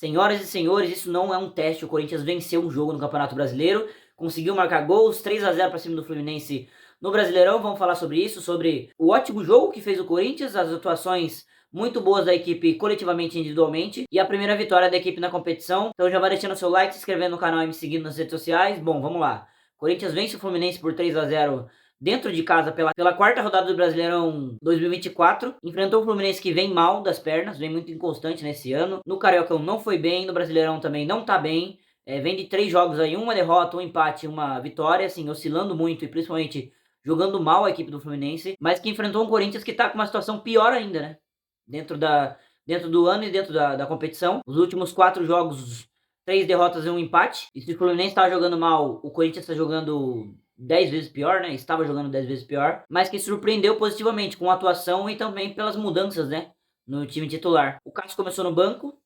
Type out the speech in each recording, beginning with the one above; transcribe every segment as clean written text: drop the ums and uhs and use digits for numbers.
Senhoras e senhores, isso não é um teste. O Corinthians venceu um jogo no Campeonato Brasileiro, conseguiu marcar gols, 3-0 para cima do Fluminense no Brasileirão. Vamos falar sobre isso, sobre o ótimo jogo que fez o Corinthians, as atuações muito boas da equipe coletivamente e individualmente, e a primeira vitória da equipe na competição. Então já vai deixando seu like, se inscrevendo no canal e me seguindo nas redes sociais. Bom, vamos lá. Corinthians vence o Fluminense por 3-0 dentro de casa pela quarta rodada do Brasileirão 2024. Enfrentou o Fluminense, que vem mal das pernas, vem muito inconstante nesse ano. No Cariocão não foi bem, no Brasileirão também não tá bem. Vem de 3 jogos aí, uma derrota, um empate, uma vitória, assim, oscilando muito e principalmente jogando mal a equipe do Fluminense, mas que enfrentou um Corinthians que tá com uma situação pior ainda, né? Dentro do ano e dentro da competição. Os últimos 4 jogos, 3 derrotas e um empate. E se o Fluminense tava jogando mal, o Corinthians tá jogando 10 vezes pior, né? Estava jogando 10 vezes pior, mas que surpreendeu positivamente com a atuação e também pelas mudanças, né? No time titular. O Cássio começou no banco,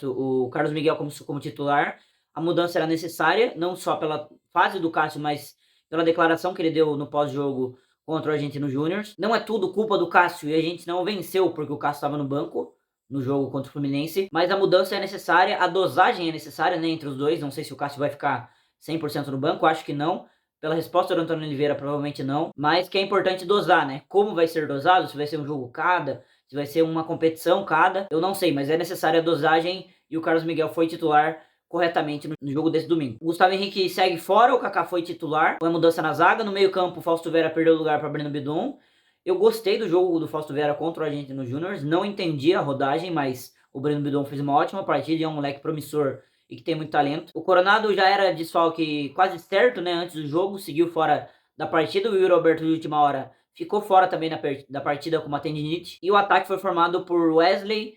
o Carlos Miguel começou como titular. A mudança era necessária, não só pela fase do Cássio, mas pela declaração que ele deu no pós-jogo contra o Argentino Júnior. Não é tudo culpa do Cássio e a gente não venceu porque o Cássio estava no banco no jogo contra o Fluminense, mas a mudança é necessária, a dosagem é necessária, né, entre os dois. Não sei se o Cássio vai ficar 100% no banco, acho que não. Pela resposta do Antônio Oliveira, provavelmente não, mas que é importante dosar, né? Como vai ser dosado, se vai ser um jogo cada, se vai ser uma competição cada, eu não sei, mas é necessária a dosagem e o Carlos Miguel foi titular corretamente no jogo desse domingo. O Gustavo Henrique segue fora, o Kaká foi titular, foi mudança na zaga, no meio campo o Fausto Vera perdeu o lugar para Breno Bidon. Eu gostei do jogo do Fausto Vera contra o Argentino Júnior, não entendi a rodagem, mas o Breno Bidon fez uma ótima partida e é um moleque promissor e que tem muito talento. O Coronado já era desfalque quase certo, né, antes do jogo, seguiu fora da partida. O Yuri Alberto de última hora ficou fora também da partida com uma tendinite. E o ataque foi formado por Wesley,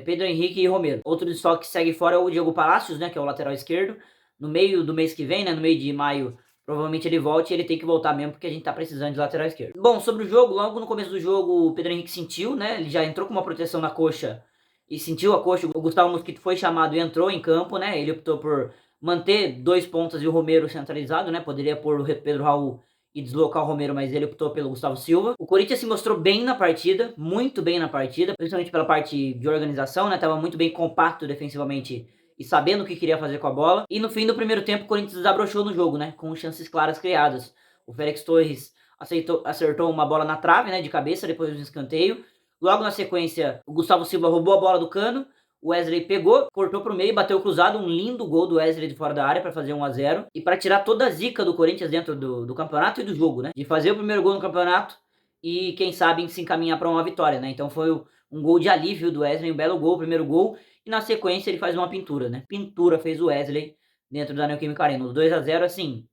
Pedro Henrique e Romero. Outro desfalque que segue fora é o Diego Palacios, né, que é o lateral esquerdo. No meio do mês que vem, né, no meio de maio, provavelmente ele volte e ele tem que voltar mesmo, porque a gente tá precisando de lateral esquerdo. Bom, sobre o jogo, logo no começo do jogo, o Pedro Henrique sentiu, né, ele já entrou com uma proteção na coxa e sentiu a coxa. O Gustavo Mosquito foi chamado e entrou em campo, né, ele optou por manter 2 pontas e o Romero centralizado, né, poderia pôr o Pedro Raul e deslocar o Romero, mas ele optou pelo Gustavo Silva. O Corinthians se mostrou bem na partida, muito bem na partida, principalmente pela parte de organização, né? Tava muito bem compacto defensivamente e sabendo o que queria fazer com a bola. E no fim do primeiro tempo, o Corinthians desabrochou no jogo, né? Com chances claras criadas. O Félix Torres acertou uma bola na trave, né? De cabeça, depois do escanteio. Logo na sequência, o Gustavo Silva roubou a bola do Cano. O Wesley pegou, cortou pro meio, bateu cruzado, um lindo gol do Wesley de fora da área para fazer 1-0 e para tirar toda a zica do Corinthians dentro do campeonato e do jogo, né? De fazer o primeiro gol no campeonato e quem sabe se encaminhar para uma vitória, né? Então foi um gol de alívio do Wesley, um belo gol, o primeiro gol, e na sequência ele faz uma pintura, né? Pintura fez o Wesley dentro da Neoquímica Arena. Os 2-0, assim,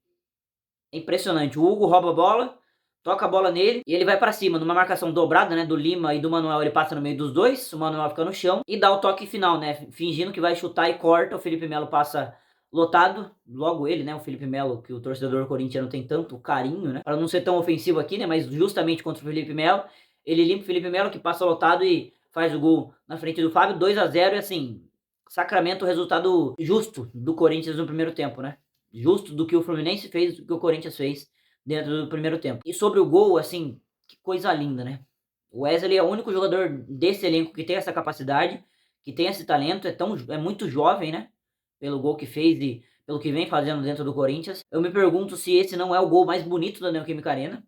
impressionante. O Hugo rouba a bola, toca a bola nele e ele vai pra cima, numa marcação dobrada, né, do Lima e do Manuel. Ele passa no meio dos dois, o Manuel fica no chão e dá o toque final, né, fingindo que vai chutar e corta. O Felipe Melo passa lotado, logo ele, né, o Felipe Melo, que o torcedor corintiano tem tanto carinho, né, para não ser tão ofensivo aqui, né, mas justamente contra o Felipe Melo, ele limpa o Felipe Melo, que passa lotado e faz o gol na frente do Fábio. 2-0 e assim, Sacramento, resultado justo do Corinthians no primeiro tempo, né, justo do que o Fluminense fez, do que o Corinthians fez dentro do primeiro tempo. E sobre o gol, assim, que coisa linda, né? O Wesley é o único jogador desse elenco que tem essa capacidade, que tem esse talento, é muito jovem, né? Pelo gol que fez e pelo que vem fazendo dentro do Corinthians. Eu me pergunto se esse não é o gol mais bonito da Neoquímica Arena.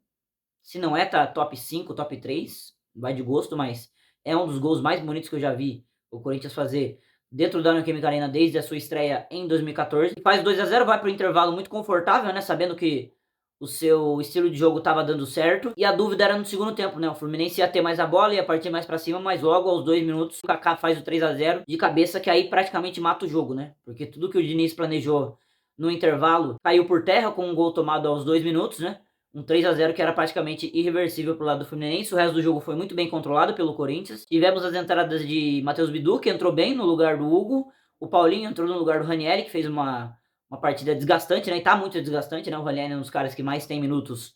Se não é, tá top 5, top 3, vai de gosto, mas é um dos gols mais bonitos que eu já vi o Corinthians fazer dentro da Neoquímica Arena desde a sua estreia em 2014. Faz 2-0, vai pro intervalo muito confortável, né? Sabendo que o seu estilo de jogo estava dando certo. E a dúvida era no segundo tempo, né? O Fluminense ia ter mais a bola, ia partir mais para cima, mas logo aos 2 minutos o Kaká faz o 3-0 de cabeça, que aí praticamente mata o jogo, né? Porque tudo que o Diniz planejou no intervalo caiu por terra com um gol tomado aos 2 minutos, né? Um 3-0 que era praticamente irreversível pro lado do Fluminense. O resto do jogo foi muito bem controlado pelo Corinthians. Tivemos as entradas de Matheus Bidu, que entrou bem no lugar do Hugo. O Paulinho entrou no lugar do Ranieri, que fez uma partida desgastante, né? E tá muito desgastante, né? O Ranieri é um dos caras que mais tem minutos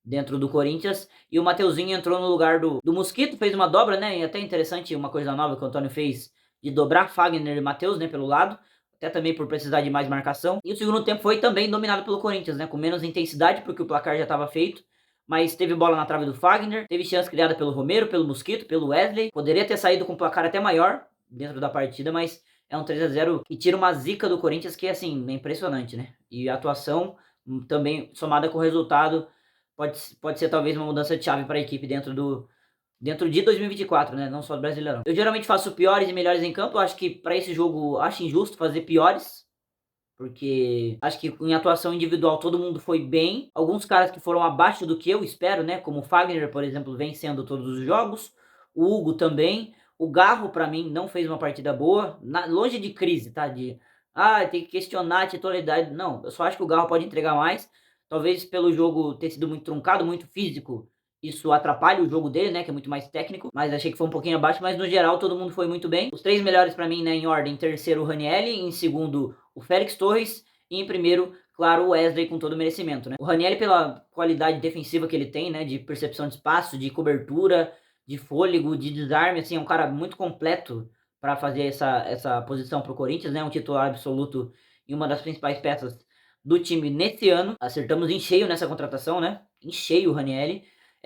dentro do Corinthians. E o Mateuzinho entrou no lugar do Mosquito, fez uma dobra, né? E até interessante, uma coisa nova que o Antônio fez, de dobrar Fagner e Matheus, né? Pelo lado. Até também por precisar de mais marcação. E o segundo tempo foi também dominado pelo Corinthians, né? Com menos intensidade, porque o placar já estava feito. Mas teve bola na trave do Fagner, teve chance criada pelo Romero, pelo Mosquito, pelo Wesley. Poderia ter saído com um placar até maior dentro da partida, mas é um 3-0 que tira uma zica do Corinthians que, assim, é impressionante, né? E a atuação também, somada com o resultado, pode ser talvez uma mudança de chave para a equipe dentro de 2024, né? Não só do Brasileirão. Eu geralmente faço piores e melhores em campo. Eu acho que para esse jogo, acho injusto fazer piores, porque acho que em atuação individual todo mundo foi bem. Alguns caras que foram abaixo do que eu espero, né? Como o Fagner, por exemplo, vencendo todos os jogos. O Hugo também. O Garro, para mim, não fez uma partida boa. Longe de crise, tá? Tem que questionar a titularidade. Não, eu só acho que o Garro pode entregar mais. Talvez pelo jogo ter sido muito truncado, muito físico, isso atrapalha o jogo dele, né? Que é muito mais técnico. Mas achei que foi um pouquinho abaixo. Mas no geral, todo mundo foi muito bem. Os três melhores para mim, né? Em ordem: terceiro, o Ranieri. Em segundo, o Félix Torres. E em primeiro, claro, o Wesley com todo o merecimento, né? O Ranieri, pela qualidade defensiva que ele tem, né? De percepção de espaço, de cobertura, de fôlego, de desarme. Assim, é um cara muito completo para fazer essa posição pro Corinthians, né? Um titular absoluto e uma das principais peças do time nesse ano. Acertamos em cheio nessa contratação, né? Em cheio o Ranieri.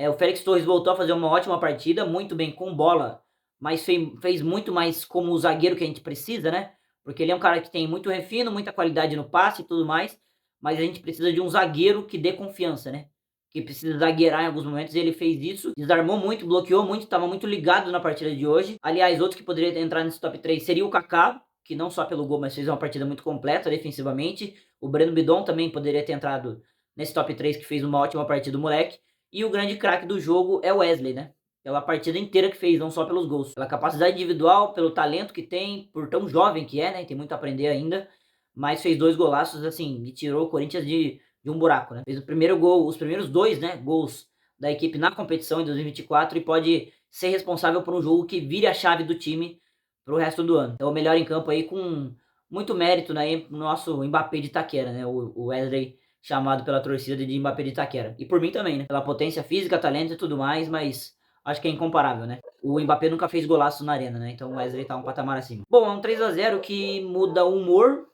O Félix Torres voltou a fazer uma ótima partida, muito bem com bola, mas fez muito mais como o zagueiro que a gente precisa, né? Porque ele é um cara que tem muito refino, muita qualidade no passe e tudo mais, mas a gente precisa de um zagueiro que dê confiança, né? Que precisa zagueirar em alguns momentos, e ele fez isso, desarmou muito, bloqueou muito, estava muito ligado na partida de hoje. Aliás, outro que poderia entrar nesse top 3 seria o Kaká, que não só pelo gol, mas fez uma partida muito completa defensivamente. O Breno Bidon também poderia ter entrado nesse top 3, que fez uma ótima partida, o moleque. E o grande craque do jogo é o Wesley, né? Pela partida inteira que fez, não só pelos gols. Pela capacidade individual, pelo talento que tem, por tão jovem que é, né? Tem muito a aprender ainda. Mas fez 2 golaços, assim, e tirou o Corinthians de um buraco, né? Fez o primeiro gol, os primeiros 2, né, gols da equipe na competição em 2024 e pode ser responsável por um jogo que vire a chave do time pro resto do ano. É o melhor em campo aí, com muito mérito, né, no nosso Mbappé de Itaquera, né? O Wesley, chamado pela torcida de Mbappé de Itaquera. E por mim também, né? Pela potência física, talento e tudo mais, mas acho que é incomparável, né? O Mbappé nunca fez golaço na arena, né? Então o Wesley tá um patamar acima. Bom, é um 3-0 que muda o humor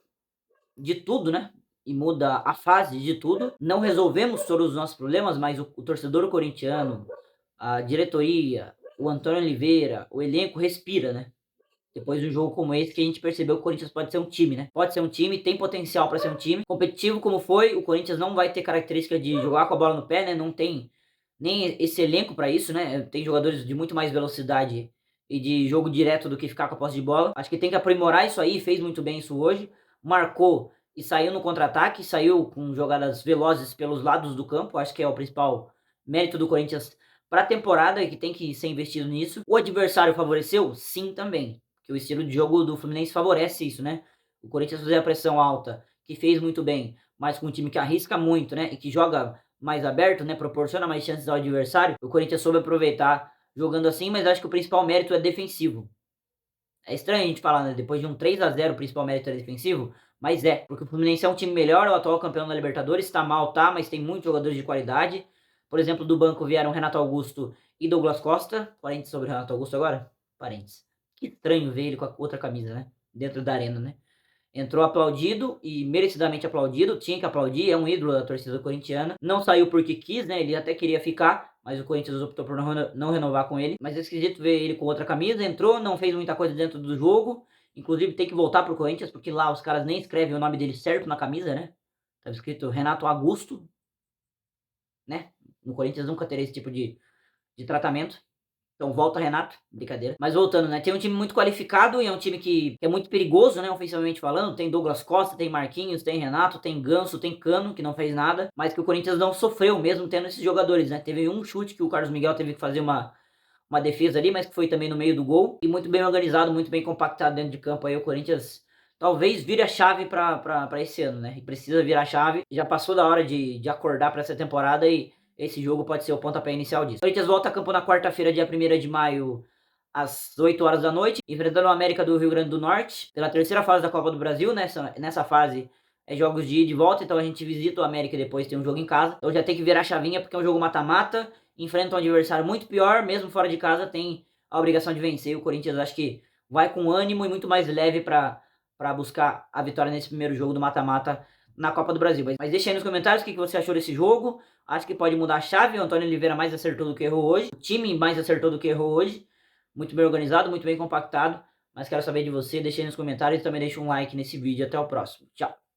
de tudo, né? E muda a fase de tudo. Não resolvemos todos os nossos problemas, mas o torcedor corintiano, a diretoria, o Antônio Oliveira, o elenco respira, né? Depois de um jogo como esse, que a gente percebeu que o Corinthians pode ser um time, né? Pode ser um time, tem potencial para ser um time. Competitivo como foi, o Corinthians não vai ter característica de jogar com a bola no pé, né? Não tem nem esse elenco para isso, né? Tem jogadores de muito mais velocidade e de jogo direto do que ficar com a posse de bola. Acho que tem que aprimorar isso aí, fez muito bem isso hoje. Marcou e saiu no contra-ataque, saiu com jogadas velozes pelos lados do campo. Acho que é o principal mérito do Corinthians para a temporada e que tem que ser investido nisso. O adversário favoreceu? Sim, também. Que o estilo de jogo do Fluminense favorece isso, né? O Corinthians fazer a pressão alta, que fez muito bem, mas com um time que arrisca muito, né? E que joga mais aberto, né? Proporciona mais chances ao adversário. O Corinthians soube aproveitar jogando assim, mas acho que o principal mérito é defensivo. É estranho a gente falar, né? Depois de um 3-0 o principal mérito é defensivo, mas porque o Fluminense é um time melhor, é o atual campeão da Libertadores, tá mal, tá, mas tem muitos jogadores de qualidade. Por exemplo, do banco vieram Renato Augusto e Douglas Costa. Parênteses sobre Renato Augusto agora? Parênteses. Que estranho ver ele com a outra camisa, né? Dentro da arena, né? Entrou aplaudido e merecidamente aplaudido, tinha que aplaudir, é um ídolo da torcida corintiana. Não saiu porque quis, né? Ele até queria ficar, mas o Corinthians optou por não renovar com ele. Mas é esquisito ver ele com outra camisa, entrou, não fez muita coisa dentro do jogo. Inclusive tem que voltar pro Corinthians, porque lá os caras nem escrevem o nome dele certo na camisa, né? Tava escrito Renato Augusto, né? No Corinthians nunca teria esse tipo de tratamento. Então volta, Renato. Brincadeira. Mas voltando, né? Tem um time muito qualificado e é um time que é muito perigoso, né? Ofensivamente falando. Tem Douglas Costa, tem Marquinhos, tem Renato, tem Ganso, tem Cano, que não fez nada. Mas que o Corinthians não sofreu mesmo tendo esses jogadores, né? Teve um chute que o Carlos Miguel teve que fazer uma defesa ali, mas que foi também no meio do gol. E muito bem organizado, muito bem compactado dentro de campo aí. O Corinthians talvez vire a chave para esse ano, né? E precisa virar a chave. Já passou da hora de acordar para essa temporada e esse jogo pode ser o pontapé inicial disso. O Corinthians volta a campo na quarta-feira, dia 1º de maio, às 8 horas da noite, enfrentando o América do Rio Grande do Norte, pela terceira fase da Copa do Brasil. Nessa fase é jogos de ida e de volta, então a gente visita o América e depois tem um jogo em casa. Então já tem que virar a chavinha, porque é um jogo mata-mata, enfrenta um adversário muito pior, mesmo fora de casa tem a obrigação de vencer. O Corinthians acho que vai com ânimo e muito mais leve para buscar a vitória nesse primeiro jogo do mata-mata na Copa do Brasil. Mas deixa aí nos comentários o que você achou desse jogo. Acho que pode mudar a chave. O Antônio Oliveira mais acertou do que errou hoje. O time mais acertou do que errou hoje. Muito bem organizado, muito bem compactado. mas quero saber de você. Deixa aí nos comentários e também deixa um like nesse vídeo. Até o próximo. Tchau.